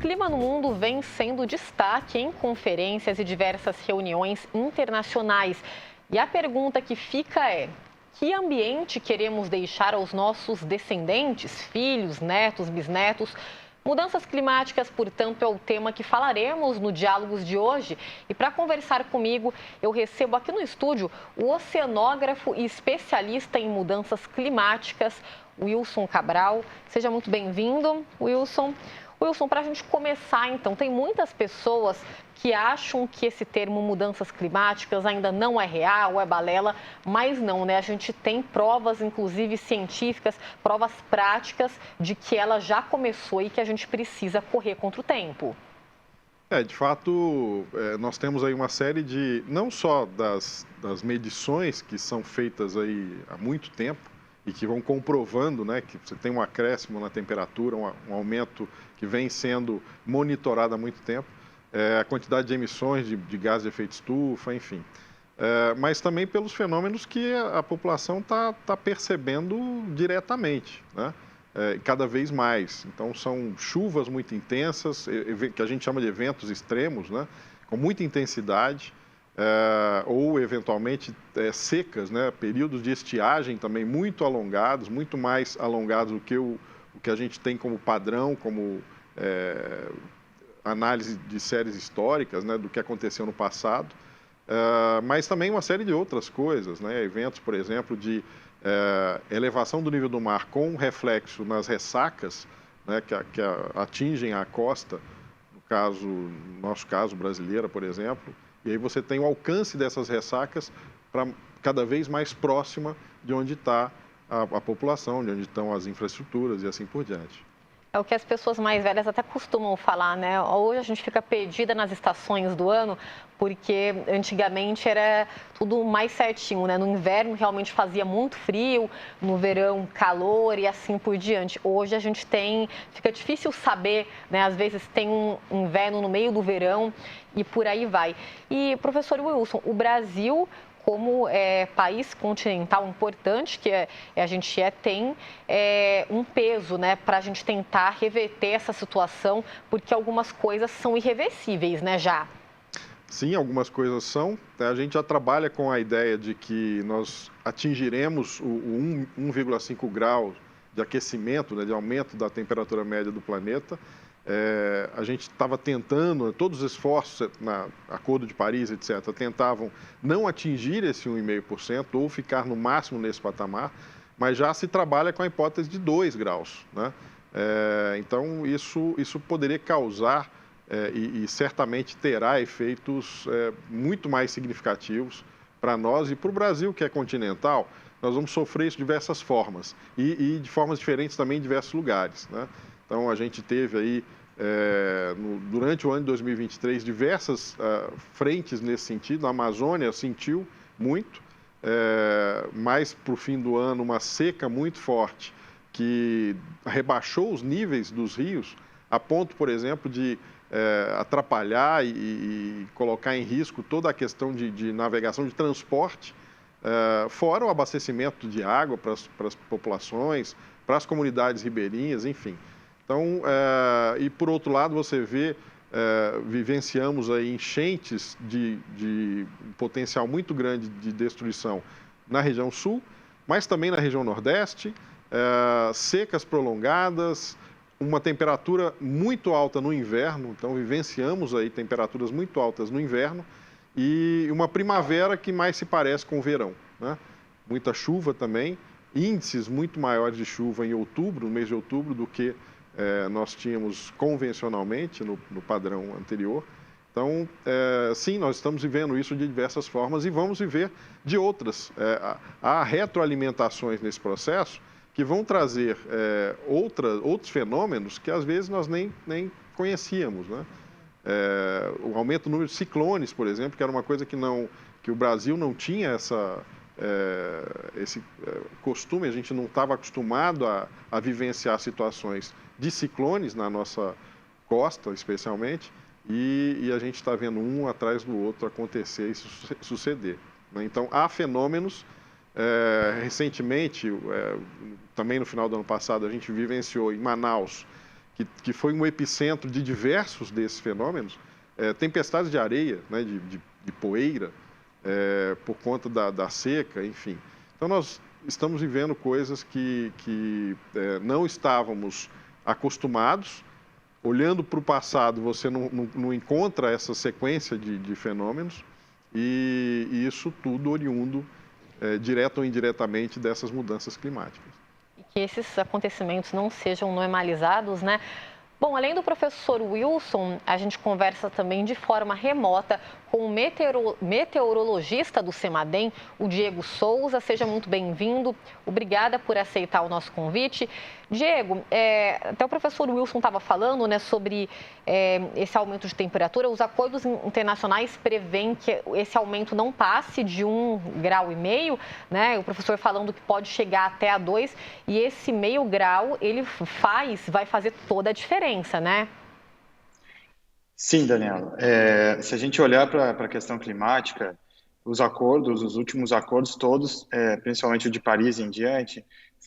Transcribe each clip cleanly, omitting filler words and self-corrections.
clima no mundo vem sendo destaque em conferências e diversas reuniões internacionais. E a pergunta que fica é: que ambiente queremos deixar aos nossos descendentes, filhos, netos, bisnetos? Mudanças climáticas, portanto, é o tema que falaremos no Diálogos de hoje. E para conversar comigo, eu recebo aqui no estúdio o oceanógrafo e especialista em mudanças climáticas, Wilson Cabral. Seja muito bem-vindo, Wilson. Wilson, para a gente começar, então, tem muitas pessoas que acham que esse termo mudanças climáticas ainda não é real, é balela, mas não, né? A gente tem provas, inclusive científicas, provas práticas de que ela já começou e que a gente precisa correr contra o tempo. De fato, nós temos aí uma série de, não só das medições que são feitas aí há muito tempo e que vão comprovando, né, que você tem um acréscimo na temperatura, um aumento que vem sendo monitorado há muito tempo, a quantidade de emissões de gases de efeito estufa, enfim. Mas também pelos fenômenos que a população está percebendo diretamente, né? Cada vez mais. Então, são chuvas muito intensas, que a gente chama de eventos extremos, né? Com muita intensidade, ou, eventualmente, secas, né? Períodos de estiagem também muito alongados, muito mais alongados do que o que a gente tem como padrão, como análise de séries históricas, né? Do que aconteceu no passado. Mas também uma série de outras coisas, né? Eventos, por exemplo, de elevação do nível do mar com reflexo nas ressacas, né, que atingem a costa, no nosso caso, brasileira, por exemplo, e aí você tem o alcance dessas ressacas para cada vez mais próxima de onde está a população, de onde estão as infraestruturas e assim por diante. É o que as pessoas mais velhas até costumam falar, né? Hoje a gente fica perdida nas estações do ano, porque antigamente era tudo mais certinho, né? No inverno realmente fazia muito frio, no verão calor e assim por diante. Hoje a gente fica difícil saber, né? Às vezes tem um inverno no meio do verão e por aí vai. E, professor Wilson, o Brasil, como país continental importante que a gente tem um peso, né, para a gente tentar reverter essa situação, porque algumas coisas são irreversíveis, né, já. Sim, algumas coisas são. A gente já trabalha com a ideia de que nós atingiremos o 1,5 graus de aquecimento, né, de aumento da temperatura média do planeta. A gente estava tentando, todos os esforços, Acordo de Paris, etc., tentavam não atingir esse 1,5% ou ficar no máximo nesse patamar, mas já se trabalha com a hipótese de 2 graus, né? Então, isso poderia causar e certamente terá efeitos muito mais significativos para nós e para o Brasil, que é continental. Nós vamos sofrer isso de diversas formas e de formas diferentes também em diversos lugares, né? Então, a gente teve aí, durante o ano de 2023, diversas frentes nesse sentido. A Amazônia sentiu muito, mais para o fim do ano, uma seca muito forte que rebaixou os níveis dos rios, a ponto, por exemplo, de atrapalhar e colocar em risco toda a questão de navegação, de transporte, fora o abastecimento de água para as populações, para as comunidades ribeirinhas, enfim. Então, e por outro lado, você vê, vivenciamos aí enchentes de potencial muito grande de destruição na região sul, mas também na região nordeste, secas prolongadas, uma temperatura muito alta no inverno, então vivenciamos aí temperaturas muito altas no inverno e uma primavera que mais se parece com o verão, né? Muita chuva também, índices muito maiores de chuva em outubro, no mês de outubro, do que nós tínhamos convencionalmente no padrão anterior. Então, sim, nós estamos vivendo isso de diversas formas e vamos viver de outras. Há retroalimentações nesse processo que vão trazer outros fenômenos que às vezes nós nem conhecíamos, né? O aumento do número de ciclones, por exemplo, que era uma coisa que o Brasil não tinha esse costume, a gente não estava acostumado a vivenciar situações de ciclones na nossa costa, especialmente, e a gente está vendo um atrás do outro acontecer e suceder, né? Então, há fenômenos. Recentemente, também no final do ano passado, a gente vivenciou em Manaus, que foi um epicentro de diversos desses fenômenos, tempestades de areia, né, de poeira, por conta da seca, enfim. Então, nós estamos vivendo coisas que não estávamos acostumados. Olhando para o passado, você não encontra essa sequência de fenômenos, e isso tudo oriundo, direto ou indiretamente, dessas mudanças climáticas. E que esses acontecimentos não sejam normalizados, né? Bom, além do professor Wilson, a gente conversa também de forma remota com o meteorologista do CEMADEM, o Diego Souza. Seja muito bem-vindo. Obrigada por aceitar o nosso convite. Diego, até o professor Wilson estava falando, né, sobre esse aumento de temperatura. Os acordos internacionais prevêem que esse aumento não passe de 1,5 grau, né? O professor falando que pode chegar até a 2, e esse meio grau, ele vai fazer toda a diferença, né? Sim, Daniela. Se a gente olhar para a questão climática, os últimos acordos todos, principalmente o de Paris em diante,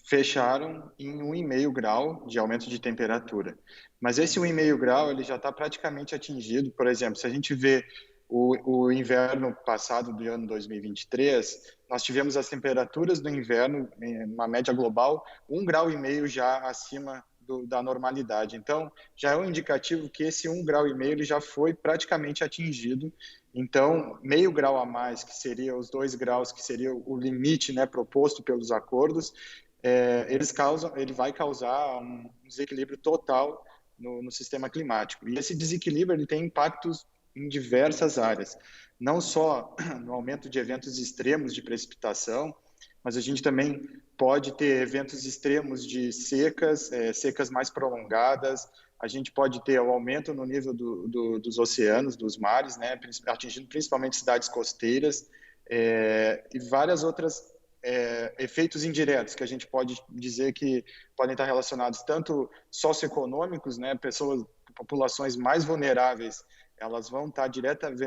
fecharam em 1,5 grau de aumento de temperatura. Mas esse 1,5 grau ele já está praticamente atingido. Por exemplo, se a gente vê o inverno passado do ano 2023, nós tivemos as temperaturas do inverno, uma média global, 1,5 grau já acima da normalidade. Então, já é um indicativo que esse 1,5 grau ele já foi praticamente atingido. Então, meio grau a mais, que seria os 2 graus, que seria o limite, né, proposto pelos acordos, ele vai causar um desequilíbrio total no sistema climático. E esse desequilíbrio ele tem impactos em diversas áreas, não só no aumento de eventos extremos de precipitação, mas a gente também pode ter eventos extremos de secas mais prolongadas. A gente pode ter o aumento no nível dos oceanos, dos mares, né, atingindo principalmente cidades costeiras, e várias outras efeitos indiretos que a gente pode dizer que podem estar relacionados tanto socioeconômicos, né, populações mais vulneráveis, elas vão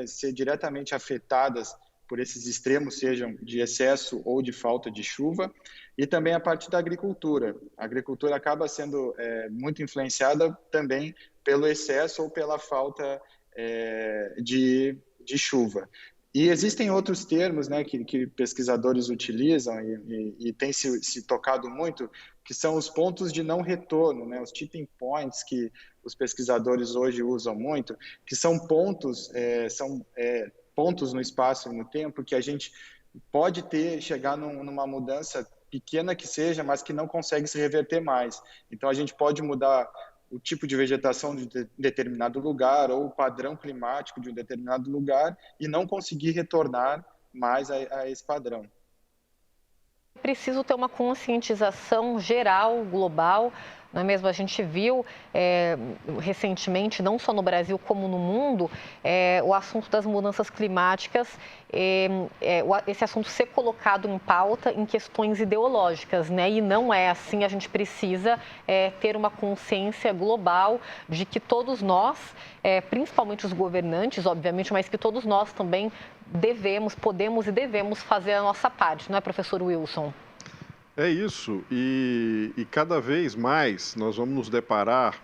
ser diretamente afetadas por esses extremos, sejam de excesso ou de falta de chuva, e também a parte da agricultura. A agricultura acaba sendo muito influenciada também pelo excesso ou pela falta de chuva. E existem outros termos, né, que pesquisadores utilizam e tem se tocado muito, que são os pontos de não retorno, né, os tipping points que os pesquisadores hoje usam muito, que são pontos, pontos no espaço e no tempo que a gente pode chegar numa mudança pequena que seja, mas que não consegue se reverter mais. Então, a gente pode mudar o tipo de vegetação de determinado lugar ou o padrão climático de um determinado lugar e não conseguir retornar mais a esse padrão. É preciso ter uma conscientização geral, global, não é mesmo? A gente viu recentemente, não só no Brasil como no mundo, o assunto das mudanças climáticas, esse assunto ser colocado em pauta em questões ideológicas, né? E não é assim. A gente precisa ter uma consciência global de que todos nós, principalmente os governantes, obviamente, mas que todos nós também podemos e devemos fazer a nossa parte, não é, professor Wilson? É isso, e cada vez mais nós vamos nos deparar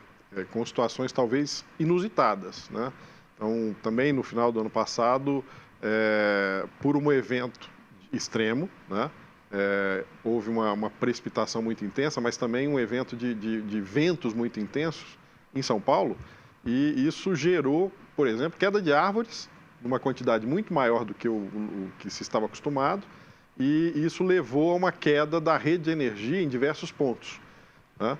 com situações talvez inusitadas, né? Então, também no final do ano passado, por um evento extremo, né? Houve uma precipitação muito intensa, mas também um evento de ventos muito intensos em São Paulo, e isso gerou, por exemplo, queda de árvores, numa quantidade muito maior do que o que se estava acostumado, e isso levou a uma queda da rede de energia em diversos pontos, né?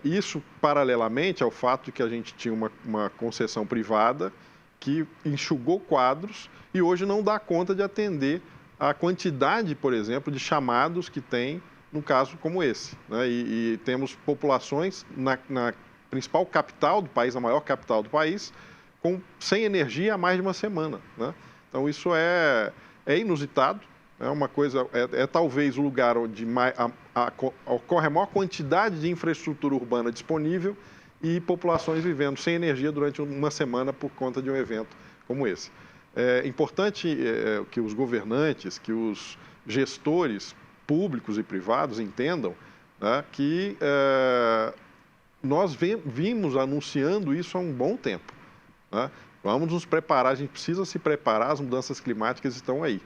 Isso paralelamente ao fato de que a gente tinha uma concessão privada que enxugou quadros e hoje não dá conta de atender a quantidade, por exemplo, de chamados que tem num caso como esse, né? E temos populações na principal capital do país, a maior capital do país, sem energia há mais de uma semana, né? Então isso é inusitado. É uma coisa, talvez o lugar onde ocorre a maior quantidade de infraestrutura urbana disponível e populações vivendo sem energia durante uma semana por conta de um evento como esse. É importante que os governantes, que os gestores públicos e privados entendam, né, que nós vimos anunciando isso há um bom tempo, né? Vamos nos preparar, a gente precisa se preparar, as mudanças climáticas estão aí.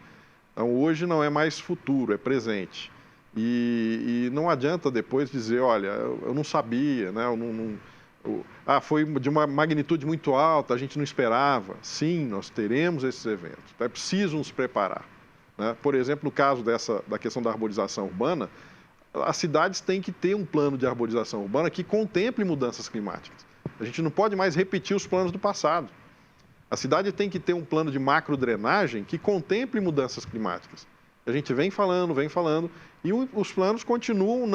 Então, hoje não é mais futuro, é presente. E não adianta depois dizer, olha, eu não sabia, né? Foi de uma magnitude muito alta, a gente não esperava. Sim, nós teremos esses eventos. Então, é preciso nos preparar, né? Por exemplo, no caso da questão da arborização urbana, as cidades têm que ter um plano de arborização urbana que contemple mudanças climáticas. A gente não pode mais repetir os planos do passado. A cidade tem que ter um plano de macrodrenagem que contemple mudanças climáticas. A gente vem falando, e os planos continuam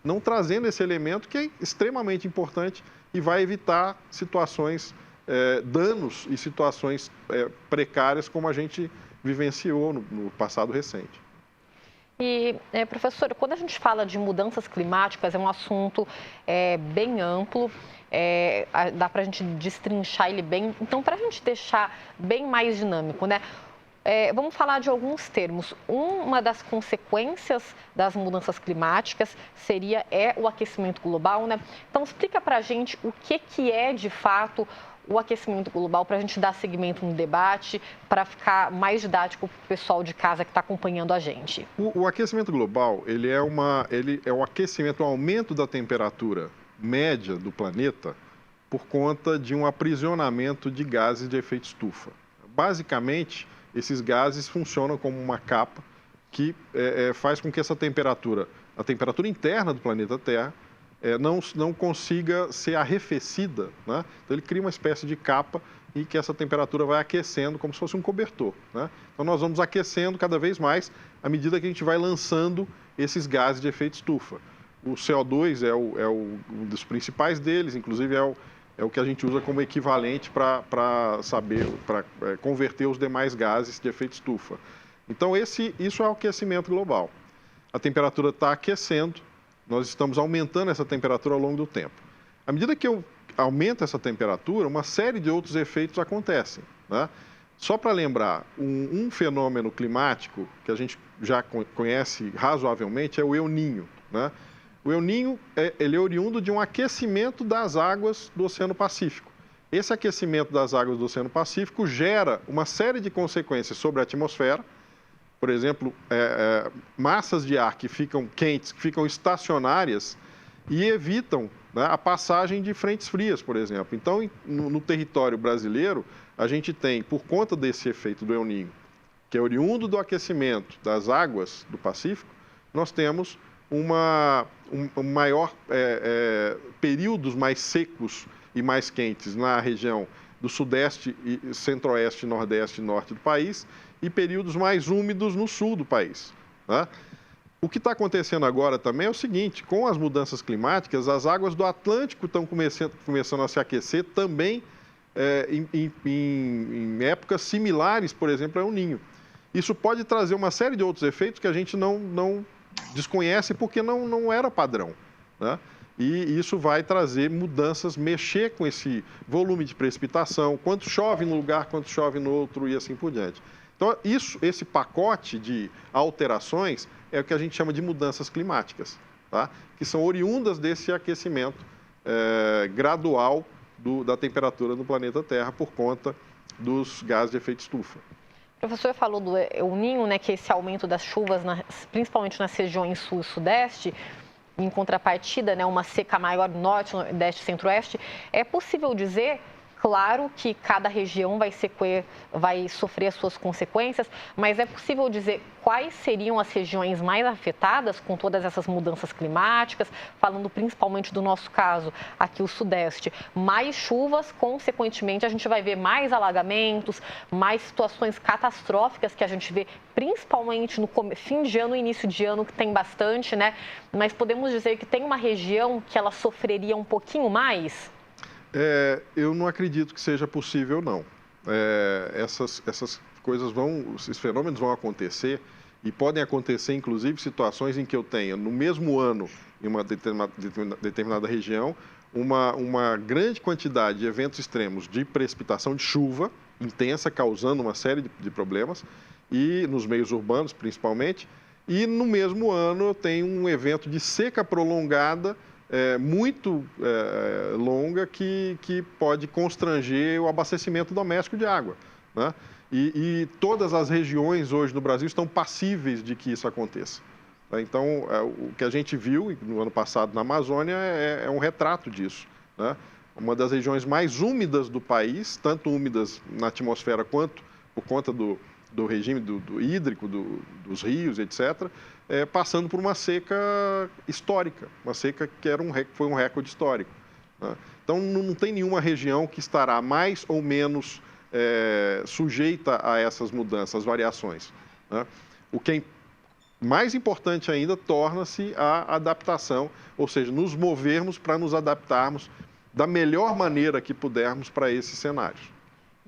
não trazendo esse elemento que é extremamente importante e vai evitar situações, danos e situações precárias como a gente vivenciou no passado recente. E, professor, quando a gente fala de mudanças climáticas, é um assunto bem amplo, dá para a gente destrinchar ele bem. Então, para a gente deixar bem mais dinâmico, né? Vamos falar de alguns termos. Uma das consequências das mudanças climáticas seria o aquecimento global, né? Então, explica para a gente o que é, de fato, o aquecimento global, para a gente dar seguimento no debate, para ficar mais didático para o pessoal de casa que está acompanhando a gente. O aquecimento global, ele é o aquecimento, o aumento da temperatura média do planeta por conta de um aprisionamento de gases de efeito estufa. Basicamente, esses gases funcionam como uma capa que faz com que essa temperatura, a temperatura interna do planeta Terra, não consiga ser arrefecida, né? Então, ele cria uma espécie de capa e que essa temperatura vai aquecendo como se fosse um cobertor, né? Então, nós vamos aquecendo cada vez mais à medida que a gente vai lançando esses gases de efeito estufa. O CO2 um dos principais deles, inclusive é o que a gente usa como equivalente para converter os demais gases de efeito estufa. Então, isso é o aquecimento global. A temperatura está aquecendo, nós estamos aumentando essa temperatura ao longo do tempo. À medida que eu aumento essa temperatura, uma série de outros efeitos acontecem, né? Só para lembrar, um fenômeno climático que a gente já conhece razoavelmente é o El Niño, né? O El Niño ele é oriundo de um aquecimento das águas do Oceano Pacífico. Esse aquecimento das águas do Oceano Pacífico gera uma série de consequências sobre a atmosfera. Por exemplo, massas de ar que ficam quentes, que ficam estacionárias e evitam, né, a passagem de frentes frias, por exemplo. Então, no território brasileiro, a gente tem, por conta desse efeito do El Niño, que é oriundo do aquecimento das águas do Pacífico, nós temos períodos mais secos e mais quentes na região do sudeste, centro-oeste, nordeste e norte do país, e períodos mais úmidos no sul do país, né? O que está acontecendo agora também é o seguinte: com as mudanças climáticas, as águas do Atlântico estão começando a se aquecer também em épocas similares, por exemplo, ao El Niño. Isso pode trazer uma série de outros efeitos que a gente não desconhece porque não era padrão, né? E isso vai trazer mudanças, mexer com esse volume de precipitação, quanto chove num lugar, quanto chove no outro e assim por diante. Então, esse pacote de alterações é o que a gente chama de mudanças climáticas, tá? Que são oriundas desse aquecimento gradual da temperatura do planeta Terra por conta dos gases de efeito estufa. O professor falou do El Niño, né, que é esse aumento das chuvas, principalmente nas regiões sul e sudeste, em contrapartida, né, uma seca maior no norte, nordeste e centro-oeste. É possível dizer, claro que cada região vai sofrer as suas consequências, mas é possível dizer quais seriam as regiões mais afetadas com todas essas mudanças climáticas, falando principalmente do nosso caso, aqui o Sudeste. Mais chuvas, consequentemente, a gente vai ver mais alagamentos, mais situações catastróficas que a gente vê, principalmente no fim de ano e início de ano, que tem bastante, né? Mas podemos dizer que tem uma região que ela sofreria um pouquinho mais? Eu não acredito que seja possível, não. Essas coisas esses fenômenos vão acontecer e podem acontecer, inclusive, situações em que eu tenha, no mesmo ano, em uma determinada região, uma grande quantidade de eventos extremos de precipitação de chuva intensa, causando uma série de problemas, e nos meios urbanos, principalmente, e no mesmo ano eu tenho um evento de seca prolongada, muito longa que pode constranger o abastecimento doméstico de água, né? E todas as regiões hoje no Brasil estão passíveis de que isso aconteça. Então, o que a gente viu no ano passado na Amazônia é um retrato disso, né? Uma das regiões mais úmidas do país, tanto úmidas na atmosfera quanto por conta do regime do hídrico, dos rios, etc., passando por uma seca histórica, uma seca que foi um recorde histórico, né? Então, não tem nenhuma região que estará mais ou menos sujeita a essas mudanças, variações, né? O que é mais importante ainda torna-se a adaptação, ou seja, nos movermos para nos adaptarmos da melhor maneira que pudermos para esses cenários.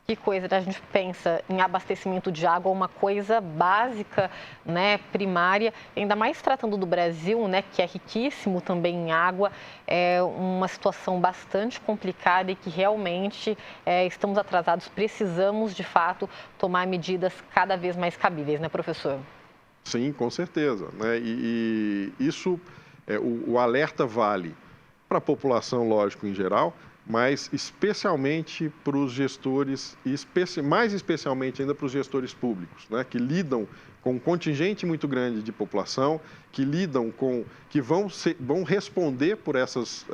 Que coisa, a gente pensa em abastecimento de água, uma coisa básica, né, primária, ainda mais tratando do Brasil, né, que é riquíssimo também em água, é uma situação bastante complicada e que realmente estamos atrasados, precisamos de fato tomar medidas cada vez mais cabíveis, né, professor? Sim, com certeza, né? E isso, o alerta vale para a população, lógico, em geral, mas especialmente para os gestores, e mais especialmente ainda para os gestores públicos, né, que lidam com um contingente muito grande de população, que vão responder por essas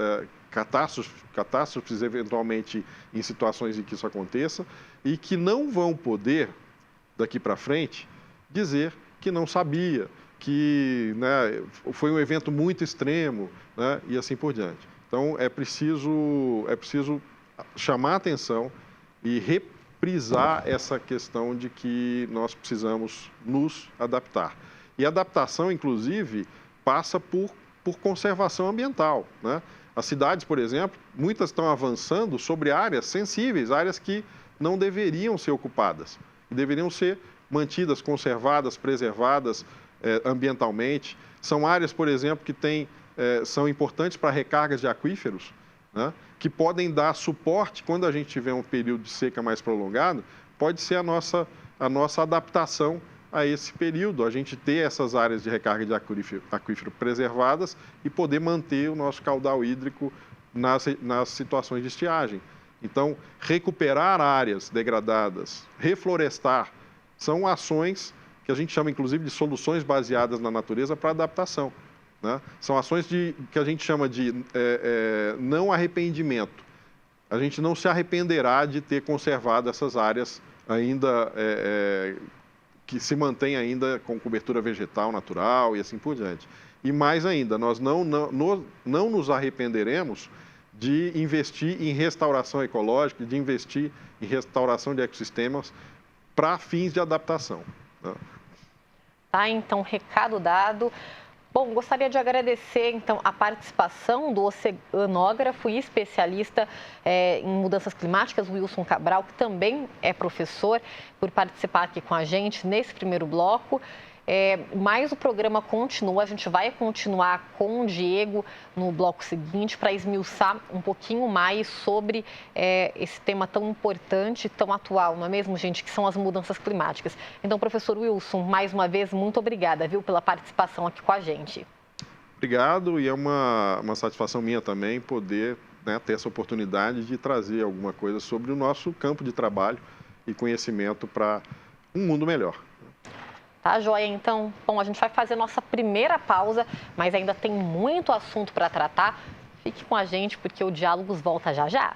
catástrofes eventualmente em situações em que isso aconteça, e que não vão poder, daqui para frente, dizer que não sabia, que, né, foi um evento muito extremo, né, e assim por diante. Então, é preciso chamar a atenção e reprisar essa questão de que nós precisamos nos adaptar. E a adaptação, inclusive, passa por conservação ambiental, né? As cidades, por exemplo, muitas estão avançando sobre áreas sensíveis, áreas que não deveriam ser ocupadas, deveriam ser mantidas, conservadas, preservadas ambientalmente. São áreas, por exemplo, que são importantes para recargas de aquíferos, né, que podem dar suporte quando a gente tiver um período de seca mais prolongado, pode ser a nossa adaptação a esse período, a gente ter essas áreas de recarga de aquífero preservadas e poder manter o nosso caudal hídrico nas situações de estiagem. Então, recuperar áreas degradadas, reflorestar, são ações que a gente chama, inclusive, de soluções baseadas na natureza para adaptação, né? São ações que a gente chama de não arrependimento. A gente não se arrependerá de ter conservado essas áreas ainda que se mantêm ainda com cobertura vegetal natural e assim por diante. E mais ainda, nós não nos arrependeremos de investir em restauração ecológica, de investir em restauração de ecossistemas para fins de adaptação, né? Tá, então, recado dado. Bom, gostaria de agradecer, então, a participação do oceanógrafo e especialista em mudanças climáticas, Wilson Cabral, que também é professor, por participar aqui com a gente nesse primeiro bloco. Mas o programa continua, a gente vai continuar com o Diego no bloco seguinte para esmiuçar um pouquinho mais sobre esse tema tão importante, tão atual, não é mesmo, gente, que são as mudanças climáticas. Então, professor Wilson, mais uma vez, muito obrigada, viu, pela participação aqui com a gente. Obrigado, e é uma satisfação minha também poder, né, ter essa oportunidade de trazer alguma coisa sobre o nosso campo de trabalho e conhecimento para um mundo melhor. Tá, joia? Então, bom, a gente vai fazer nossa primeira pausa, mas ainda tem muito assunto para tratar. Fique com a gente, porque o Diálogos volta já já.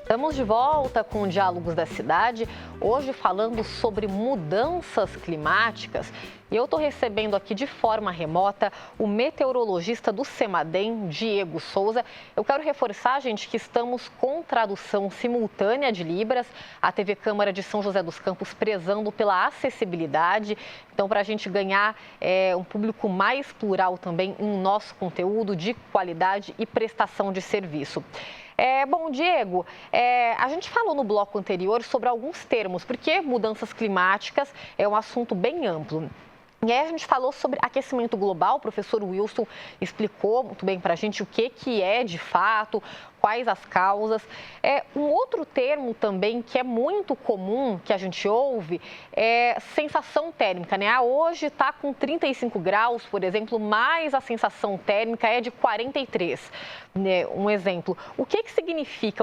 Estamos de volta com o Diálogos da Cidade, hoje falando sobre mudanças climáticas. E eu estou recebendo aqui de forma remota o meteorologista do CEMADEM, Diego Souza. Eu quero reforçar, gente, que estamos com tradução simultânea de Libras, a TV Câmara de São José dos Campos prezando pela acessibilidade. Então, para a gente ganhar um público mais plural também em nosso conteúdo de qualidade e prestação de serviço. Bom, Diego, a gente falou no bloco anterior sobre alguns termos, porque mudanças climáticas é um assunto bem amplo. E aí a gente falou sobre aquecimento global, o professor Wilson explicou muito bem para a gente o que é de fato, quais as causas. Um outro termo também que é muito comum, que a gente ouve, é sensação térmica, né? Hoje está com 35 graus, por exemplo, mas a sensação térmica é de 43, né? Um exemplo. O que significa,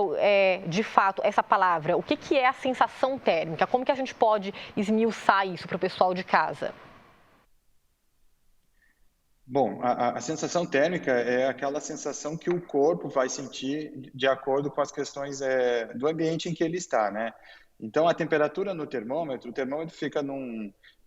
de fato, essa palavra? O que é a sensação térmica? Como que a gente pode esmiuçar isso para o pessoal de casa? Bom, a sensação térmica é aquela sensação que o corpo vai sentir de acordo com as questões do ambiente em que ele está, né? Então, a temperatura no termômetro, o termômetro fica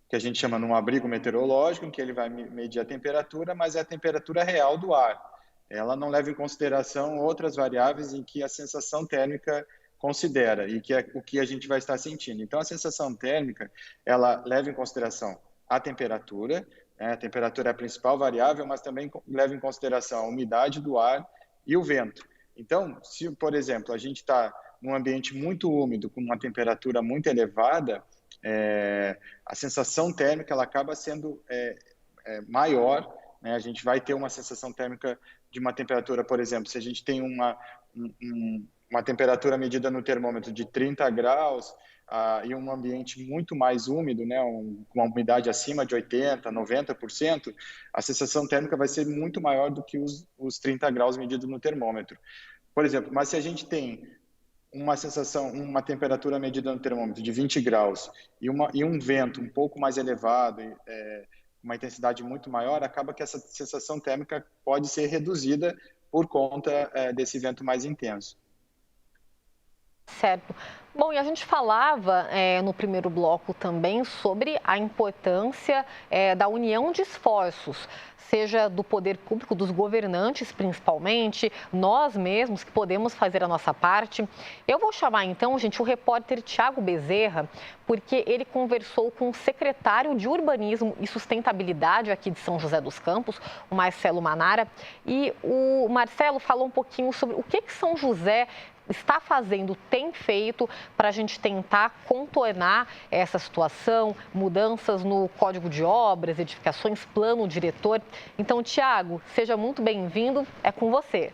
que a gente chama num abrigo meteorológico, em que ele vai medir a temperatura, mas é a temperatura real do ar. Ela não leva em consideração outras variáveis em que a sensação térmica considera e que é o que a gente vai estar sentindo. Então, a sensação térmica, ela leva em consideração a temperatura. A temperatura é a principal variável, mas também leva em consideração a umidade do ar e o vento. Então, se, por exemplo, a gente está num ambiente muito úmido, com uma temperatura muito elevada, a sensação térmica ela acaba sendo maior, né? A gente vai ter uma sensação térmica de uma temperatura, por exemplo, se a gente tem uma temperatura medida no termômetro de 30 graus, e um ambiente muito mais úmido, né, com uma umidade acima de 80%, 90%, a sensação térmica vai ser muito maior do que os 30 graus medidos no termômetro. Por exemplo, mas se a gente tem uma temperatura medida no termômetro de 20 graus e um vento um pouco mais elevado, uma intensidade muito maior, acaba que essa sensação térmica pode ser reduzida por conta desse vento mais intenso. Certo. Bom, e a gente falava no primeiro bloco também sobre a importância da união de esforços, seja do poder público, dos governantes principalmente, nós mesmos que podemos fazer a nossa parte. Eu vou chamar então, gente, o repórter Tiago Bezerra, porque ele conversou com o secretário de Urbanismo e Sustentabilidade aqui de São José dos Campos, o Marcelo Manara, e o Marcelo falou um pouquinho sobre o que São José está fazendo, tem feito para a gente tentar contornar essa situação, mudanças no Código de Obras, edificações, plano diretor. Então, Tiago, seja muito bem-vindo, é com você.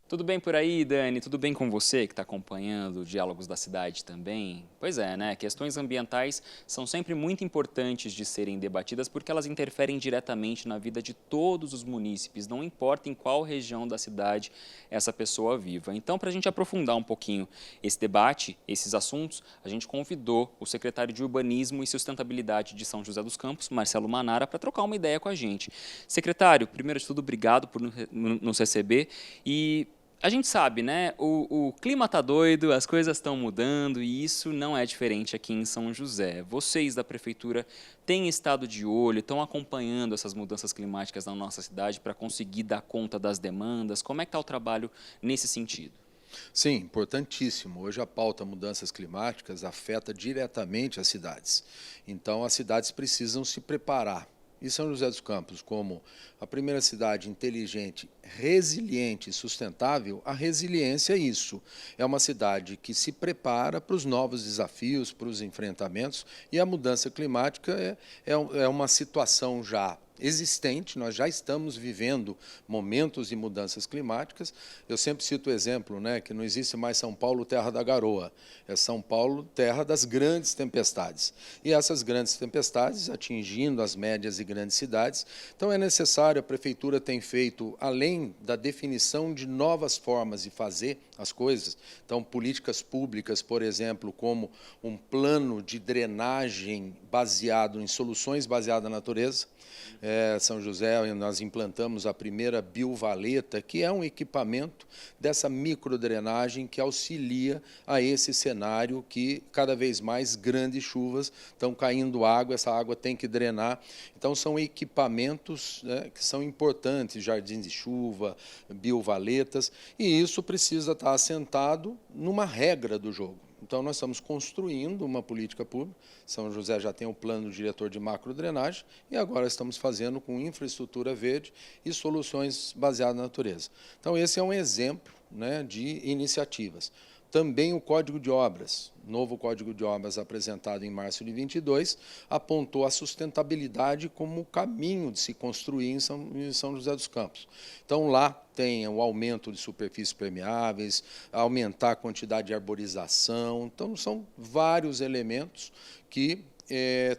Tudo bem por aí, Dani? Tudo bem com você que está acompanhando o Diálogos da Cidade também? Pois é, né? Questões ambientais são sempre muito importantes de serem debatidas porque elas interferem diretamente na vida de todos os munícipes, não importa em qual região da cidade essa pessoa viva. Então, para a gente aprofundar um pouquinho esse debate, esses assuntos, a gente convidou o secretário de Urbanismo e Sustentabilidade de São José dos Campos, Marcelo Manara, para trocar uma ideia com a gente. Secretário, primeiro de tudo, obrigado por nos receber e a gente sabe, né? O clima está doido, as coisas estão mudando e isso não é diferente aqui em São José. Vocês da Prefeitura têm estado de olho, estão acompanhando essas mudanças climáticas na nossa cidade para conseguir dar conta das demandas? Como é que está o trabalho nesse sentido? Sim, importantíssimo. Hoje a pauta mudanças climáticas afeta diretamente as cidades. Então, as cidades precisam se preparar. E São José dos Campos, como a primeira cidade inteligente, resiliente e sustentável, a resiliência é isso. É uma cidade que se prepara para os novos desafios, para os enfrentamentos, e a mudança climática é uma situação já existente, nós já estamos vivendo momentos de mudanças climáticas. Eu sempre cito o exemplo, né, que não existe mais São Paulo, terra da garoa, é São Paulo, terra das grandes tempestades. E essas grandes tempestades atingindo as médias e grandes cidades, então é necessário, a Prefeitura tem feito, além da definição de novas formas de fazer as coisas, então políticas públicas, por exemplo, como um plano de drenagem baseado em soluções baseadas na natureza. São José, nós implantamos a primeira biovaleta, que é um equipamento dessa microdrenagem que auxilia a esse cenário que cada vez mais grandes chuvas estão caindo água, essa água tem que drenar. Então são equipamentos, né, que são importantes, jardins de chuva, biovaletas, e isso precisa estar assentado numa regra do jogo. Então, nós estamos construindo uma política pública. São José já tem o plano diretor de macrodrenagem e agora estamos fazendo com infraestrutura verde e soluções baseadas na natureza. Então, esse é um exemplo, né, de iniciativas. Também o Código de Obras, novo Código de Obras apresentado em março de 22, apontou a sustentabilidade como o caminho de se construir em São José dos Campos. Então, lá tem o aumento de superfícies permeáveis, aumentar a quantidade de arborização. Então, são vários elementos que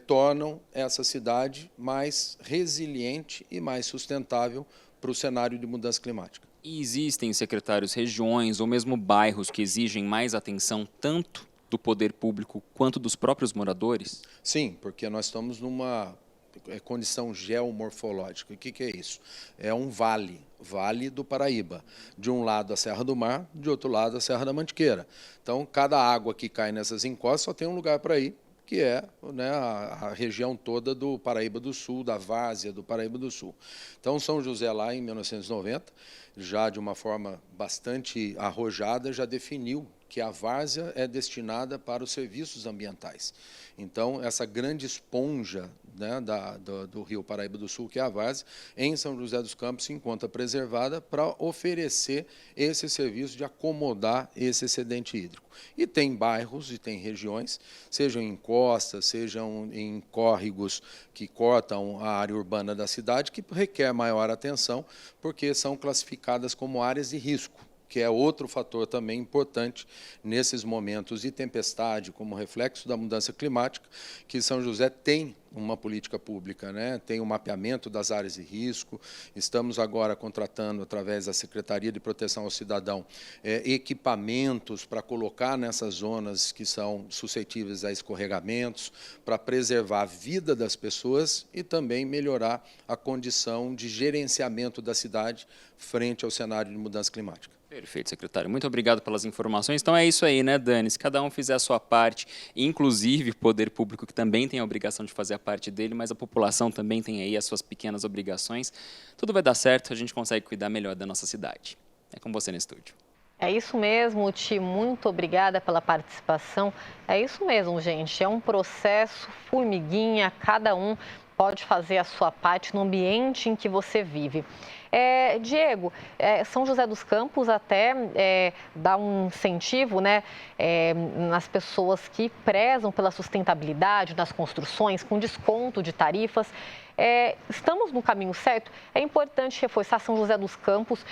tornam essa cidade mais resiliente e mais sustentável para o cenário de mudança climática. E existem, secretários, regiões ou mesmo bairros que exigem mais atenção tanto do poder público quanto dos próprios moradores? Sim, porque nós estamos numa condição geomorfológica. O que é isso? É um vale do Paraíba. De um lado a Serra do Mar, de outro lado a Serra da Mantiqueira. Então, cada água que cai nessas encostas só tem um lugar para ir, que é, né, a região toda do Paraíba do Sul, da várzea do Paraíba do Sul. Então, São José, lá em 1990, já de uma forma bastante arrojada, já definiu que a várzea é destinada para os serviços ambientais. Então, essa grande esponja, né, do rio Paraíba do Sul, que é a várzea, em São José dos Campos se encontra preservada para oferecer esse serviço de acomodar esse excedente hídrico. E tem bairros e tem regiões, sejam em costas, sejam em córregos que cortam a área urbana da cidade, que requer maior atenção, porque são classificadas como áreas de risco, que é outro fator também importante nesses momentos de tempestade, como reflexo da mudança climática, que São José tem uma política pública, né? Tem um mapeamento das áreas de risco. Estamos agora contratando, através da Secretaria de Proteção ao Cidadão, equipamentos para colocar nessas zonas que são suscetíveis a escorregamentos, para preservar a vida das pessoas e também melhorar a condição de gerenciamento da cidade frente ao cenário de mudança climática. Perfeito, secretário. Muito obrigado pelas informações. Então é isso aí, né, Dani? Se cada um fizer a sua parte, inclusive o poder público, que também tem a obrigação de fazer a parte dele, mas a população também tem aí as suas pequenas obrigações, tudo vai dar certo, a gente consegue cuidar melhor da nossa cidade. É com você no estúdio. É isso mesmo, Ti. Muito obrigada pela participação. É isso mesmo, gente. É um processo formiguinha, cada um pode fazer a sua parte no ambiente em que você vive. Diego, São José dos Campos até dá um incentivo, né, nas pessoas que prezam pela sustentabilidade nas construções, com desconto de tarifas. Estamos no caminho certo? É importante reforçar São José dos Campos,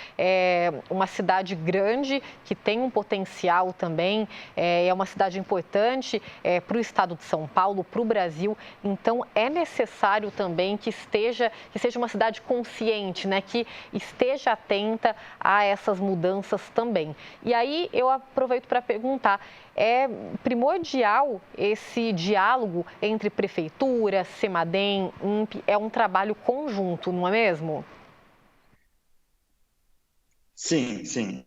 uma cidade grande que tem um potencial também, é uma cidade importante para o estado de São Paulo, para o Brasil. Então, é necessário também que seja uma cidade consciente, né, que esteja atenta a essas mudanças também. E aí, eu aproveito para perguntar, é primordial esse diálogo entre prefeitura, Semadem, INPE, é um trabalho conjunto, não é mesmo? Sim, sim.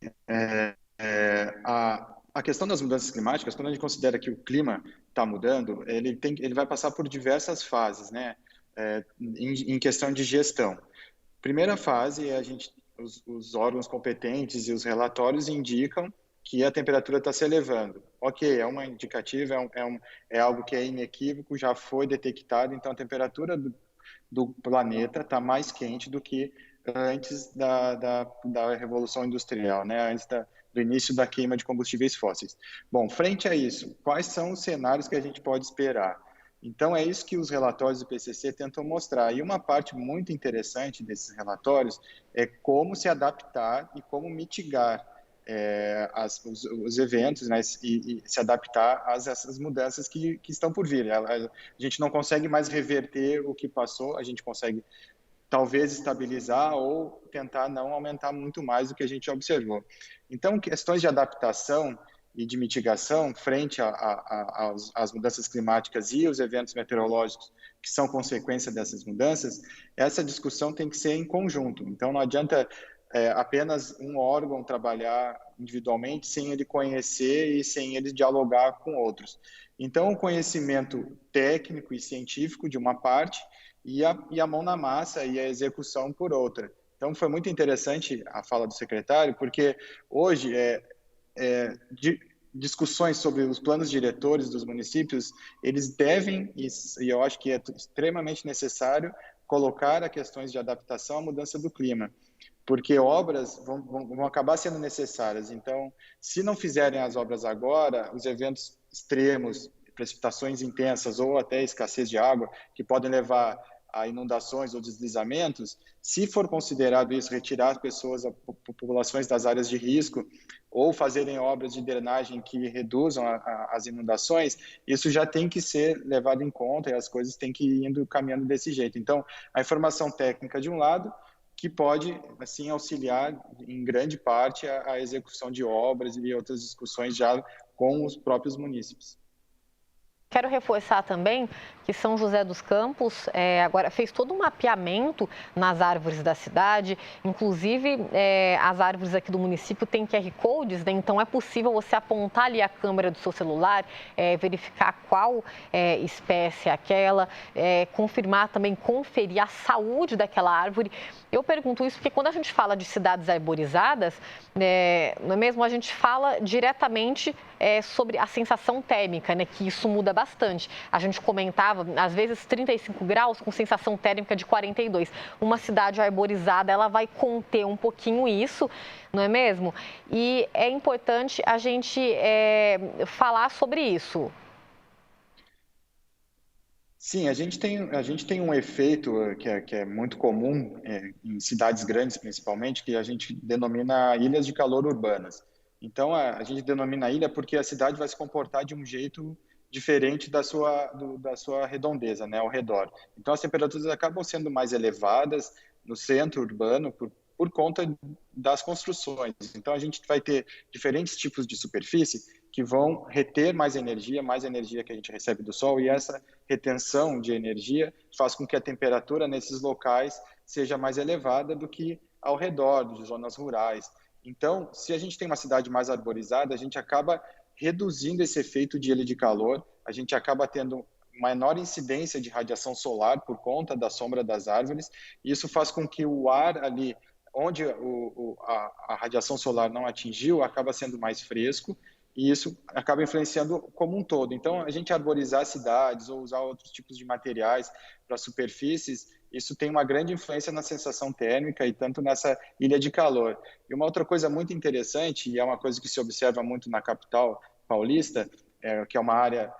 A questão das mudanças climáticas, quando a gente considera que o clima está mudando, ele vai passar por diversas fases, né? Em questão de gestão. Primeira fase é os órgãos competentes e os relatórios indicam que a temperatura está se elevando. Ok, é uma indicativa, é algo que é inequívoco, já foi detectado, então a temperatura do planeta está mais quente do que antes da Revolução Industrial, né? Antes do início da queima de combustíveis fósseis. Bom, frente a isso, quais são os cenários que a gente pode esperar? Então, é isso que os relatórios do IPCC tentam mostrar. E uma parte muito interessante desses relatórios é como se adaptar e como mitigar os eventos, né, e se adaptar a essas mudanças que estão por vir. A gente não consegue mais reverter o que passou, a gente consegue talvez estabilizar ou tentar não aumentar muito mais do que a gente observou. Então, questões de adaptação e de mitigação frente às mudanças climáticas e os eventos meteorológicos que são consequência dessas mudanças, essa discussão tem que ser em conjunto. Então, não adianta apenas um órgão trabalhar individualmente sem ele conhecer e sem ele dialogar com outros. Então, o conhecimento técnico e científico de uma parte e a mão na massa e a execução por outra. Então, foi muito interessante a fala do secretário, porque hoje discussões sobre os planos diretores dos municípios, eles devem, e eu acho que é extremamente necessário, colocar as questões de adaptação à mudança do clima. porque obras vão acabar sendo necessárias. Então, se não fizerem as obras agora, os eventos extremos, precipitações intensas ou até escassez de água, que podem levar a inundações ou deslizamentos, se for considerado isso, retirar pessoas, populações das áreas de risco, ou fazerem obras de drenagem que reduzam as inundações, isso já tem que ser levado em conta e as coisas têm que ir indo caminhando desse jeito. Então, a informação técnica de um lado, que pode, assim, auxiliar em grande parte a execução de obras e outras discussões já com os próprios munícipes. Quero reforçar também que São José dos Campos agora fez todo um mapeamento nas árvores da cidade, inclusive as árvores aqui do município têm QR Codes, né? Então é possível você apontar ali a câmera do seu celular, verificar qual espécie é aquela, confirmar também, conferir a saúde daquela árvore. Eu pergunto isso porque quando a gente fala de cidades arborizadas, não é mesmo? A gente fala diretamente sobre a sensação térmica, né? Que isso muda bastante. A gente comentava, às vezes 35 graus com sensação térmica de 42. Uma cidade arborizada, ela vai conter um pouquinho isso, não é mesmo? E é importante a gente falar sobre isso. Sim, a gente tem um efeito que é muito comum em cidades grandes, principalmente, que a gente denomina ilhas de calor urbanas. Então, a gente denomina ilha porque a cidade vai se comportar de um jeito diferente da sua redondeza, né, ao redor. Então, as temperaturas acabam sendo mais elevadas no centro urbano por conta das construções. Então, a gente vai ter diferentes tipos de superfície que vão reter mais energia que a gente recebe do sol, e essa retenção de energia faz com que a temperatura nesses locais seja mais elevada do que ao redor, de zonas rurais. Então, se a gente tem uma cidade mais arborizada, a gente acaba reduzindo esse efeito de ilha de calor, a gente acaba tendo menor incidência de radiação solar por conta da sombra das árvores, e isso faz com que o ar ali, onde a radiação solar não atingiu, acaba sendo mais fresco, e isso acaba influenciando como um todo. Então, a gente arborizar cidades ou usar outros tipos de materiais para superfícies, isso tem uma grande influência na sensação térmica e tanto nessa ilha de calor. E uma outra coisa muito interessante, e é uma coisa que se observa muito na capital paulista, que é uma área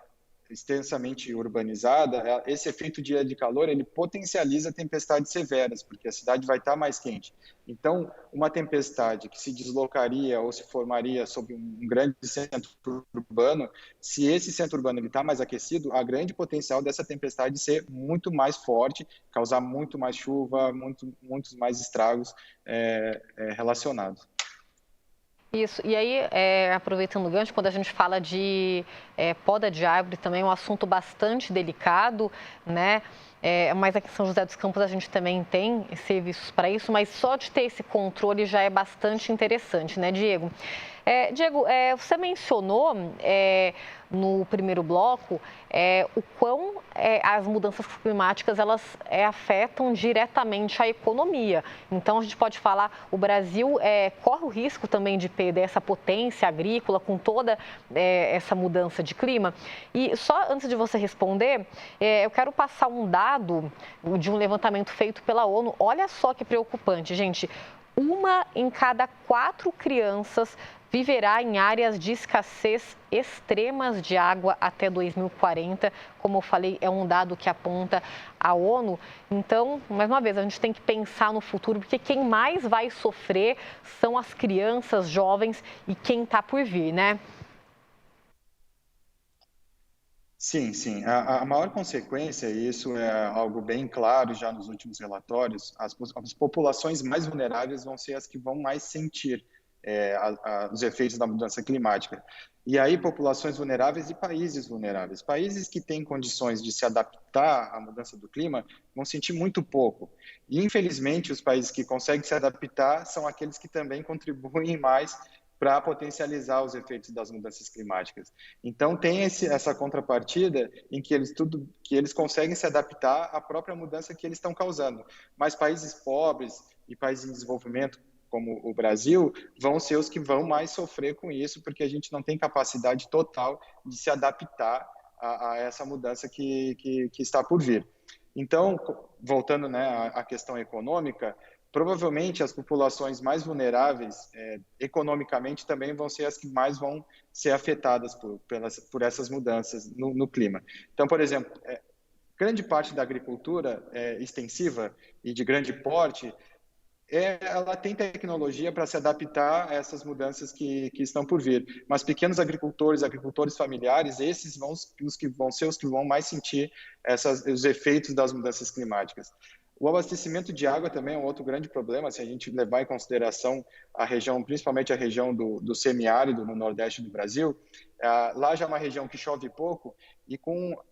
extensamente urbanizada, esse efeito de ilha de calor, ele potencializa tempestades severas, porque a cidade vai estar mais quente. Então, uma tempestade que se deslocaria ou se formaria sobre um grande centro urbano, se esse centro urbano está mais aquecido, há grande potencial dessa tempestade ser muito mais forte, causar muito mais chuva, muitos mais estragos relacionados. Isso, e aí, aproveitando o gancho, quando a gente fala de poda de árvore, também é um assunto bastante delicado, né? Mas aqui em São José dos Campos a gente também tem serviços para isso, mas só de ter esse controle já é bastante interessante, né, Diego? Diego, você mencionou no primeiro bloco o quão as mudanças climáticas elas afetam diretamente a economia. Então, a gente pode falar, o Brasil corre o risco também de perder essa potência agrícola com toda essa mudança de clima. E só antes de você responder, eu quero passar um dado de um levantamento feito pela ONU. Olha só que preocupante, gente. 1 em cada 4 crianças viverá em áreas de escassez extremas de água até 2040. Como eu falei, é um dado que aponta a ONU. Então, mais uma vez, a gente tem que pensar no futuro, porque quem mais vai sofrer são as crianças, jovens e quem está por vir, né? Sim, sim. A maior consequência, e isso é algo bem claro já nos últimos relatórios, as populações mais vulneráveis vão ser as que vão mais sentir os efeitos da mudança climática. E aí, populações vulneráveis e países vulneráveis. Países que têm condições de se adaptar à mudança do clima vão sentir muito pouco. E, infelizmente, os países que conseguem se adaptar são aqueles que também contribuem mais para potencializar os efeitos das mudanças climáticas. Então, tem essa contrapartida em que eles conseguem se adaptar à própria mudança que eles estão causando. Mas países pobres e países em desenvolvimento, como o Brasil, vão ser os que vão mais sofrer com isso, porque a gente não tem capacidade total de se adaptar a essa mudança que está por vir. Então, voltando, né, à questão econômica, provavelmente as populações mais vulneráveis, economicamente, também vão ser as que mais vão ser afetadas por essas mudanças no clima. Então, por exemplo, grande parte da agricultura extensiva e de grande porte, ela tem tecnologia para se adaptar a essas mudanças que estão por vir. Mas pequenos agricultores familiares, esses vão ser os que vão mais sentir os efeitos das mudanças climáticas. O abastecimento de água também é um outro grande problema, se a gente levar em consideração a região, principalmente a região do semiárido, no nordeste do Brasil. Lá já é uma região que chove pouco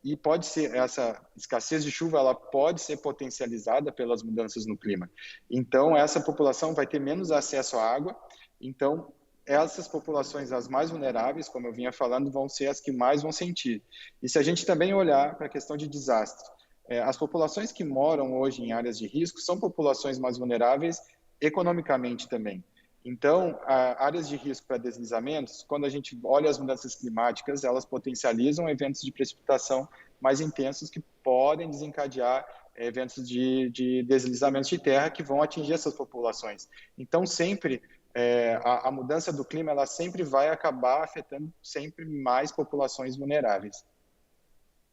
e pode ser, essa escassez de chuva, ela pode ser potencializada pelas mudanças no clima. Então, essa população vai ter menos acesso à água. Então, essas populações, as mais vulneráveis, como eu vinha falando, vão ser as que mais vão sentir. E se a gente também olhar para a questão de desastre, as populações que moram hoje em áreas de risco são populações mais vulneráveis economicamente também. Então, áreas de risco para deslizamentos, quando a gente olha as mudanças climáticas, elas potencializam eventos de precipitação mais intensos que podem desencadear eventos de deslizamentos de terra que vão atingir essas populações. Então, sempre a mudança do clima, ela sempre vai acabar afetando sempre mais populações vulneráveis.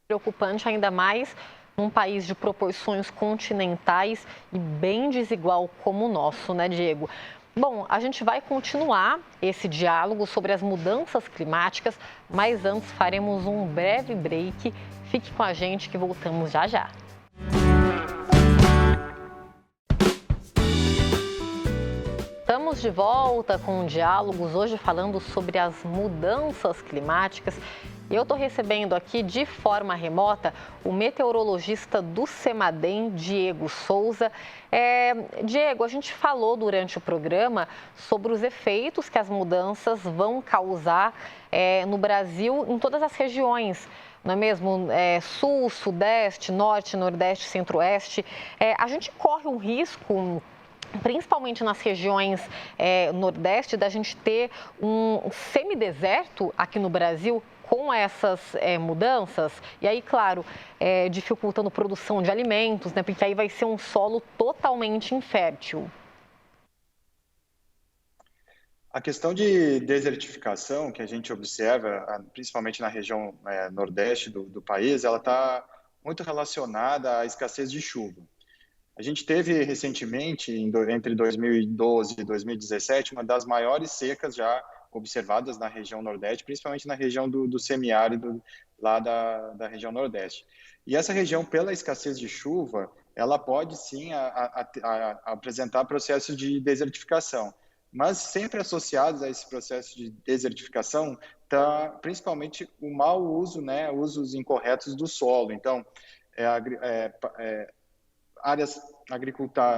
Preocupante ainda mais num país de proporções continentais e bem desigual como o nosso, né, Diego? Bom, a gente vai continuar esse diálogo sobre as mudanças climáticas, mas antes faremos um breve break. Fique com a gente que voltamos já já. Estamos de volta com diálogos, hoje falando sobre as mudanças climáticas. Eu estou recebendo aqui de forma remota o meteorologista do CEMADEM, Diego Souza. Diego, a gente falou durante o programa sobre os efeitos que as mudanças vão causar no Brasil, em todas as regiões, não é mesmo? Sul, Sudeste, Norte, Nordeste, Centro-Oeste. A gente corre um risco, principalmente nas regiões Nordeste, da gente ter um semideserto aqui no Brasil com essas mudanças, e aí, claro, dificultando a produção de alimentos, né? Porque aí vai ser um solo totalmente infértil. A questão de desertificação que a gente observa, principalmente na região nordeste do país, ela está muito relacionada à escassez de chuva. A gente teve recentemente, entre 2012 e 2017, uma das maiores secas já observadas na região Nordeste, principalmente na região do semiárido, lá da região Nordeste. E essa região, pela escassez de chuva, ela pode sim apresentar processos de desertificação. Mas sempre associados a esse processo de desertificação está principalmente o mau uso, né, usos incorretos do solo. Então, áreas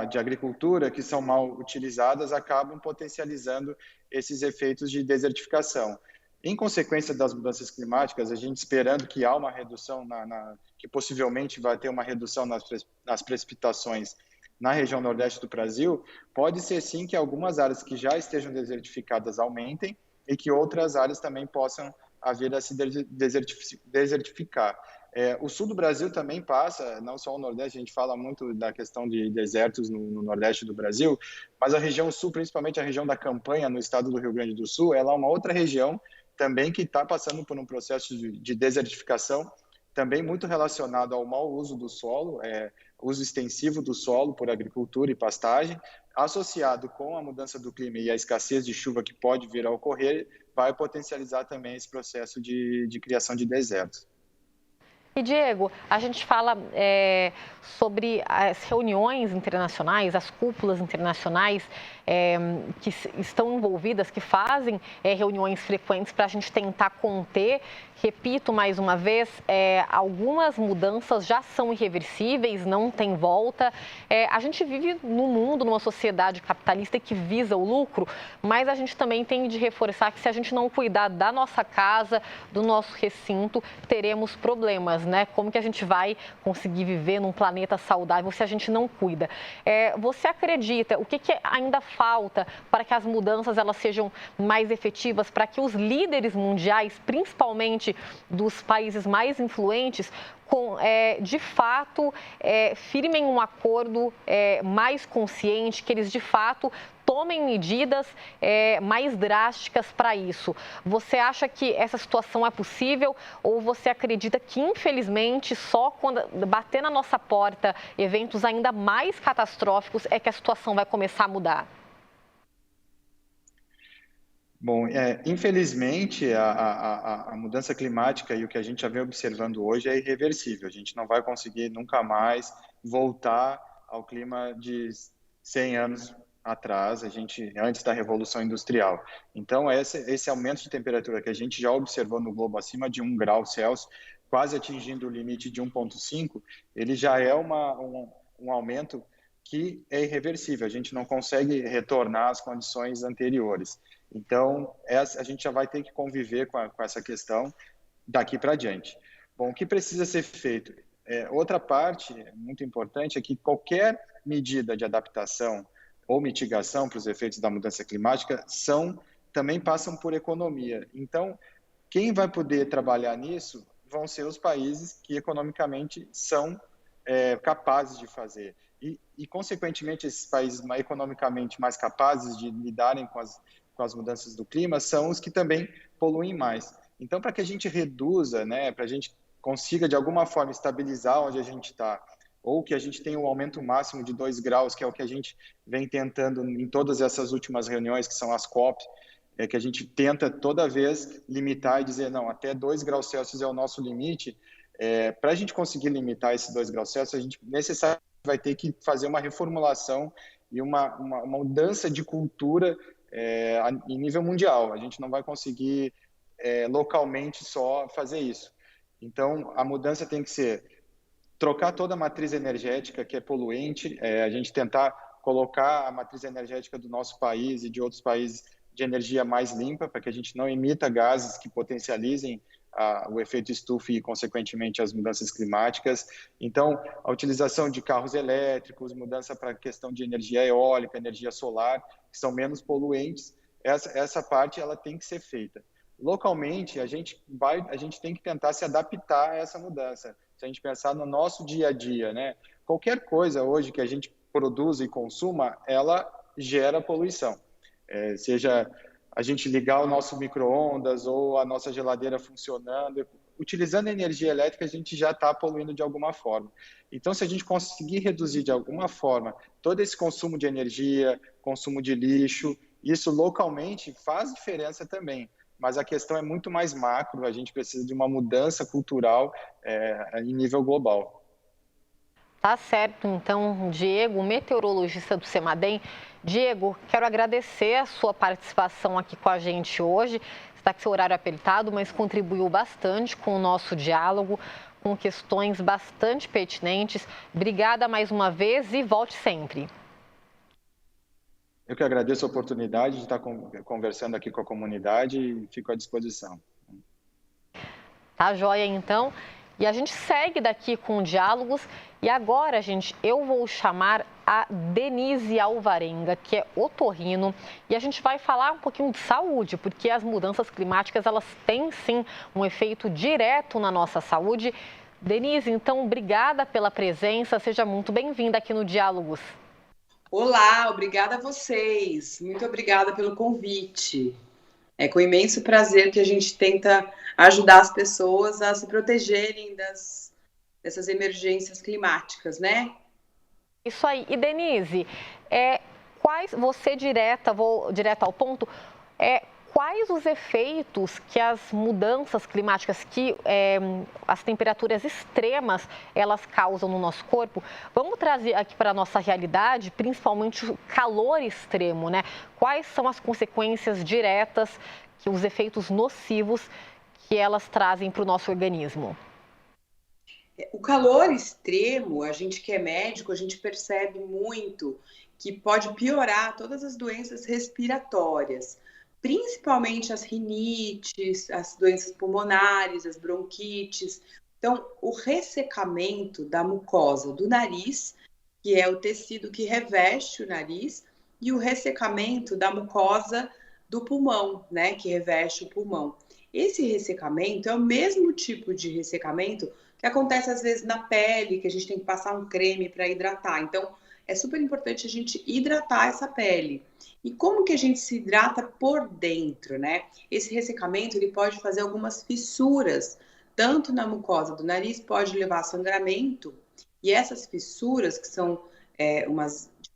de agricultura que são mal utilizadas acabam potencializando esses efeitos de desertificação. Em consequência das mudanças climáticas, a gente esperando que há uma redução, que possivelmente vai ter uma redução nas precipitações na região nordeste do Brasil, pode ser sim que algumas áreas que já estejam desertificadas aumentem e que outras áreas também possam vir a se desertificar. O sul do Brasil também passa, não só o Nordeste, a gente fala muito da questão de desertos no Nordeste do Brasil, mas a região sul, principalmente a região da Campanha, no estado do Rio Grande do Sul, ela é uma outra região também que está passando por um processo de desertificação, também muito relacionado ao mau uso do solo, uso extensivo do solo por agricultura e pastagem, associado com a mudança do clima e a escassez de chuva que pode vir a ocorrer, vai potencializar também esse processo de criação de desertos. E, Diego, a gente fala sobre as reuniões internacionais, as cúpulas internacionais que estão envolvidas, que fazem reuniões frequentes para a gente tentar conter. Repito mais uma vez, algumas mudanças já são irreversíveis, não tem volta. A gente vive num mundo, numa sociedade capitalista que visa o lucro, mas a gente também tem de reforçar que se a gente não cuidar da nossa casa, do nosso recinto, teremos problemas, né? Como que a gente vai conseguir viver num planeta saudável se a gente não cuida? Você acredita, o que ainda falta para que as mudanças elas sejam mais efetivas, para que os líderes mundiais, principalmente dos países mais influentes, de fato, firmem um acordo mais consciente, que eles de fato tomem medidas mais drásticas para isso? Você acha que essa situação é possível ou você acredita que, infelizmente, só quando bater na nossa porta eventos ainda mais catastróficos é que a situação vai começar a mudar? Bom, infelizmente, a mudança climática e o que a gente já vem observando hoje é irreversível. A gente não vai conseguir nunca mais voltar ao clima de 100 anos atrás, antes da Revolução Industrial. Então, esse aumento de temperatura que a gente já observou no globo acima de 1 grau Celsius, quase atingindo o limite de 1,5, ele já é um aumento que é irreversível. A gente não consegue retornar às condições anteriores. Então, a gente já vai ter que conviver com essa questão daqui para diante. Bom, o que precisa ser feito? Outra parte muito importante é que qualquer medida de adaptação ou mitigação para os efeitos da mudança climática também passam por economia. Então, quem vai poder trabalhar nisso vão ser os países que economicamente são capazes de fazer. E, consequentemente, esses países economicamente mais capazes de lidarem com as mudanças do clima são os que também poluem mais. Então, para que a gente reduza, né, para a gente consiga, de alguma forma, estabilizar onde a gente está, ou que a gente tenha um aumento máximo de 2 graus, que é o que a gente vem tentando em todas essas últimas reuniões, que são as COP, que a gente tenta toda vez limitar e dizer, não, até 2 graus Celsius é o nosso limite. Para a gente conseguir limitar esses 2 graus Celsius, a gente necessariamente vai ter que fazer uma reformulação e uma mudança de cultura em nível mundial. A gente não vai conseguir localmente só fazer isso. Então, a mudança tem que ser trocar toda a matriz energética que é poluente, a gente tentar colocar a matriz energética do nosso país e de outros países de energia mais limpa, para que a gente não emita gases que potencializem o efeito estufa e, consequentemente, as mudanças climáticas. Então, a utilização de carros elétricos, mudança para a questão de energia eólica, energia solar, que são menos poluentes, essa parte ela tem que ser feita. Localmente, a gente tem que tentar se adaptar a essa mudança. Se a gente pensar no nosso dia a dia, né? Qualquer coisa hoje que a gente produza e consuma, ela gera poluição. Seja a gente ligar o nosso micro-ondas ou a nossa geladeira funcionando, utilizando energia elétrica, a gente já está poluindo de alguma forma. Então, se a gente conseguir reduzir de alguma forma todo esse consumo de energia, consumo de lixo, isso localmente faz diferença também. Mas a questão é muito mais macro, a gente precisa de uma mudança cultural em nível global. Tá certo, então, Diego, meteorologista do CEMADEM. Diego, quero agradecer a sua participação aqui com a gente hoje. Está com seu horário apertado, mas contribuiu bastante com o nosso diálogo, com questões bastante pertinentes. Obrigada mais uma vez e volte sempre. Eu que agradeço a oportunidade de estar conversando aqui com a comunidade e fico à disposição. Tá joia, então. E a gente segue daqui com diálogos. E agora, gente, eu vou chamar a Denise Alvarenga, que é otorrino. E a gente vai falar um pouquinho de saúde, porque as mudanças climáticas, elas têm sim um efeito direto na nossa saúde. Denise, então, obrigada pela presença. Seja muito bem-vinda aqui no Diálogos. Olá, obrigada a vocês. Muito obrigada pelo convite. É com imenso prazer que a gente tenta ajudar as pessoas a se protegerem dessas emergências climáticas, né? Isso aí. E Denise, vou direto ao ponto, quais os efeitos que as mudanças climáticas, que as temperaturas extremas, elas causam no nosso corpo? Vamos trazer aqui para a nossa realidade, principalmente o calor extremo, né? Quais são as consequências diretas, os efeitos nocivos que elas trazem para o nosso organismo? O calor extremo, a gente que é médico, a gente percebe muito que pode piorar todas as doenças respiratórias, principalmente as rinites, as doenças pulmonares, as bronquites, Então, o ressecamento da mucosa do nariz, que é o tecido que reveste o nariz, e o ressecamento da mucosa do pulmão, né, que reveste o pulmão. Esse ressecamento é o mesmo tipo de ressecamento que acontece às vezes na pele, que a gente tem que passar um creme para hidratar. Então, é super importante a gente hidratar essa pele. E como que a gente se hidrata por dentro, né? Esse ressecamento, ele pode fazer algumas fissuras, tanto na mucosa do nariz, pode levar a sangramento, e essas fissuras, que são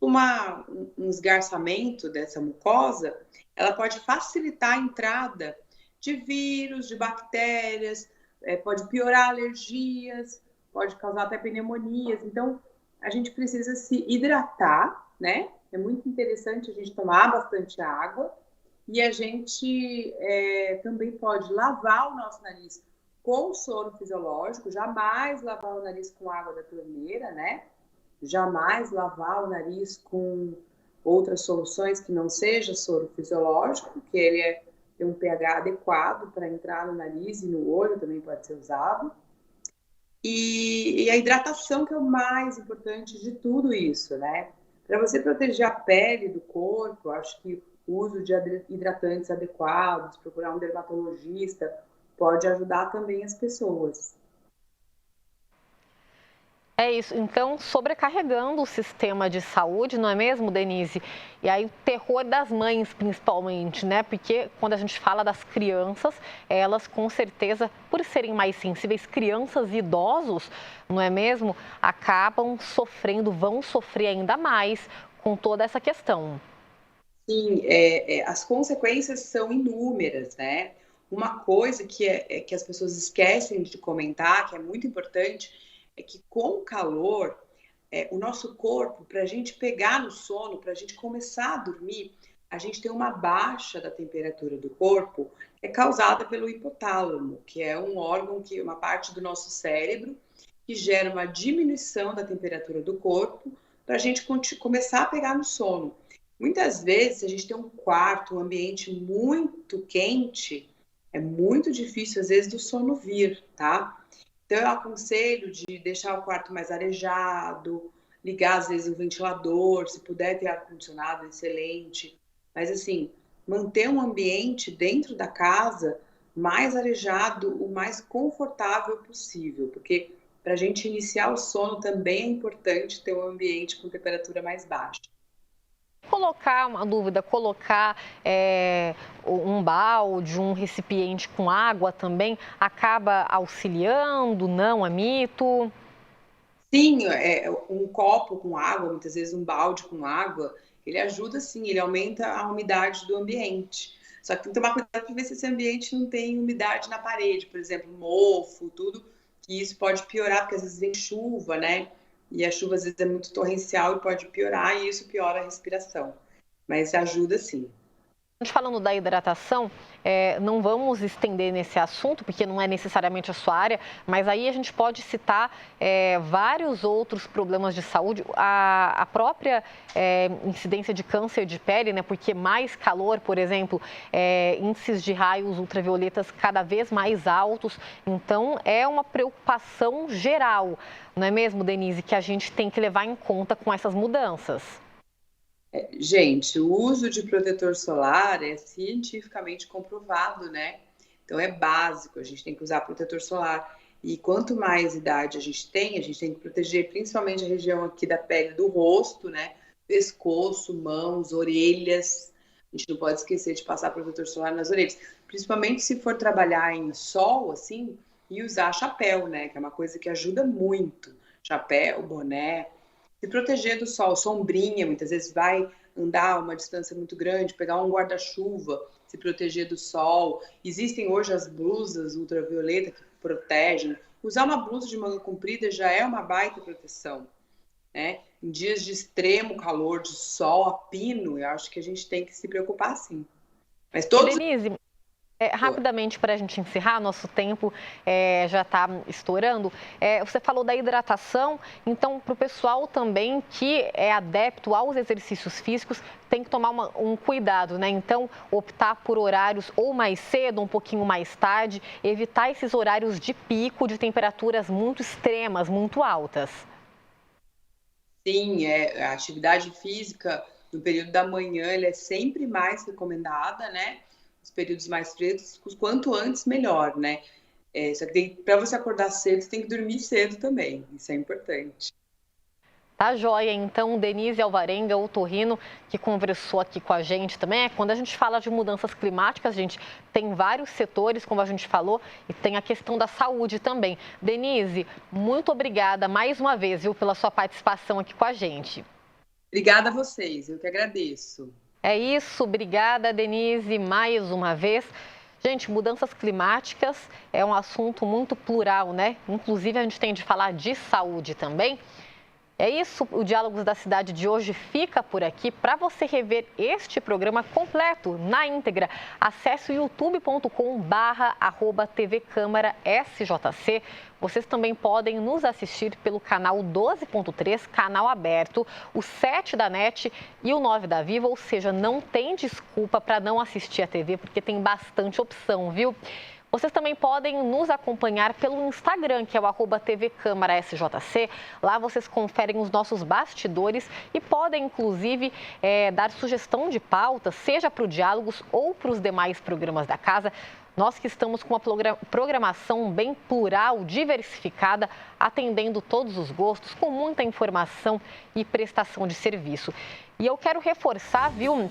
um esgarçamento dessa mucosa, ela pode facilitar a entrada de vírus, de bactérias, pode piorar alergias, pode causar até pneumonias. Então, a gente precisa se hidratar, né? É muito interessante a gente tomar bastante água e a gente também pode lavar o nosso nariz com soro fisiológico, jamais lavar o nariz com água da torneira, né? Jamais lavar o nariz com outras soluções que não seja soro fisiológico, que ele tem um pH adequado para entrar no nariz e no olho, também pode ser usado. E a hidratação, que é o mais importante de tudo isso, né? Para você proteger a pele do corpo, acho que o uso de hidratantes adequados, procurar um dermatologista, pode ajudar também as pessoas. É isso, então sobrecarregando o sistema de saúde, não é mesmo, Denise? E aí o terror das mães, principalmente, né? Porque quando a gente fala das crianças, elas com certeza, por serem mais sensíveis, crianças e idosos, não é mesmo? Acabam sofrendo, vão sofrer ainda mais com toda essa questão. Sim, as consequências são inúmeras, né? Uma coisa que as pessoas esquecem de comentar, que é muito importante, é que com o calor, o nosso corpo, para a gente pegar no sono, para a gente começar a dormir, a gente tem uma baixa da temperatura do corpo, que é causada pelo hipotálamo, que é um órgão, uma parte do nosso cérebro, que gera uma diminuição da temperatura do corpo, para a gente começar a pegar no sono. Muitas vezes, se a gente tem um quarto, um ambiente muito quente, é muito difícil, às vezes, do sono vir, tá? Então, eu aconselho de deixar o quarto mais arejado, ligar, às vezes, o ventilador, se puder ter ar-condicionado, excelente. Mas, assim, manter um ambiente dentro da casa mais arejado, o mais confortável possível, porque para a gente iniciar o sono também é importante ter um ambiente com temperatura mais baixa. Colocar, uma dúvida, colocar um balde, um recipiente com água também acaba auxiliando, não é mito? Sim, um copo com água, muitas vezes um balde com água, ele ajuda sim, ele aumenta a umidade do ambiente. Só que tem que tomar cuidado para ver se esse ambiente não tem umidade na parede, por exemplo, mofo, tudo, que isso pode piorar, porque às vezes vem chuva, né? E a chuva às vezes é muito torrencial e pode piorar, e isso piora a respiração. Mas ajuda sim. Falando da hidratação, não vamos estender nesse assunto, porque não é necessariamente a sua área, mas aí a gente pode citar vários outros problemas de saúde, a própria incidência de câncer de pele, né? Porque mais calor, por exemplo, índices de raios ultravioletas cada vez mais altos, então é uma preocupação geral, não é mesmo, Denise, que a gente tem que levar em conta com essas mudanças. Gente, o uso de protetor solar é cientificamente comprovado, né? Então é básico, a gente tem que usar protetor solar. E quanto mais idade a gente tem que proteger principalmente a região aqui da pele do rosto, né? Pescoço, mãos, orelhas. A gente não pode esquecer de passar protetor solar nas orelhas. Principalmente se for trabalhar em sol, assim, e usar chapéu, né? Que é uma coisa que ajuda muito. Chapéu, boné. Se proteger do sol, sombrinha, muitas vezes vai andar uma distância muito grande, pegar um guarda-chuva, se proteger do sol. Existem hoje as blusas ultravioleta que protegem. Usar uma blusa de manga comprida já é uma baita proteção, né? Em dias de extremo calor, de sol a pino, eu acho que a gente tem que se preocupar sim. Mas todos... Denise, Rapidamente, para a gente encerrar, nosso tempo já está estourando. Você falou da hidratação, então, para o pessoal também que é adepto aos exercícios físicos, tem que tomar um cuidado, né? Então, optar por horários ou mais cedo, um pouquinho mais tarde, evitar esses horários de pico de temperaturas muito extremas, muito altas. Sim, a atividade física no período da manhã ela é sempre mais recomendada, né? Os períodos mais frescos, quanto antes, melhor, né? Só que para você acordar cedo, você tem que dormir cedo também. Isso é importante. Tá joia, então, Denise Alvarenga, otorrino, que conversou aqui com a gente também. Quando a gente fala de mudanças climáticas, gente, tem vários setores, como a gente falou, e tem a questão da saúde também. Denise, muito obrigada mais uma vez, viu, pela sua participação aqui com a gente. Obrigada a vocês, eu que agradeço. É isso, obrigada, Denise, mais uma vez. Gente, mudanças climáticas é um assunto muito plural, né? Inclusive, a gente tem de falar de saúde também. É isso, o Diálogos da Cidade de hoje fica por aqui. Para você rever este programa completo, na íntegra, acesse o youtube.com/tvcâmara.sjc. Vocês também podem nos assistir pelo canal 12.3, canal aberto, o 7 da NET e o 9 da Viva, ou seja, não tem desculpa para não assistir a TV, porque tem bastante opção, viu? Vocês também podem nos acompanhar pelo Instagram, que é o @tvcâmara.sjc. Lá vocês conferem os nossos bastidores e podem, inclusive, dar sugestão de pauta, seja para o Diálogos ou para os demais programas da casa. Nós que estamos com uma programação bem plural, diversificada, atendendo todos os gostos, com muita informação e prestação de serviço. E eu quero reforçar, viu,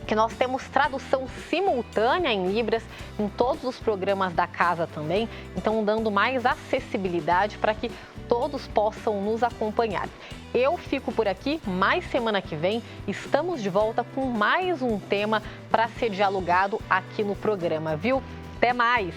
que nós temos tradução simultânea em Libras em todos os programas da casa também, então dando mais acessibilidade para que todos possam nos acompanhar. Eu fico por aqui, mais semana que vem estamos de volta com mais um tema para ser dialogado aqui no programa, viu? Até mais!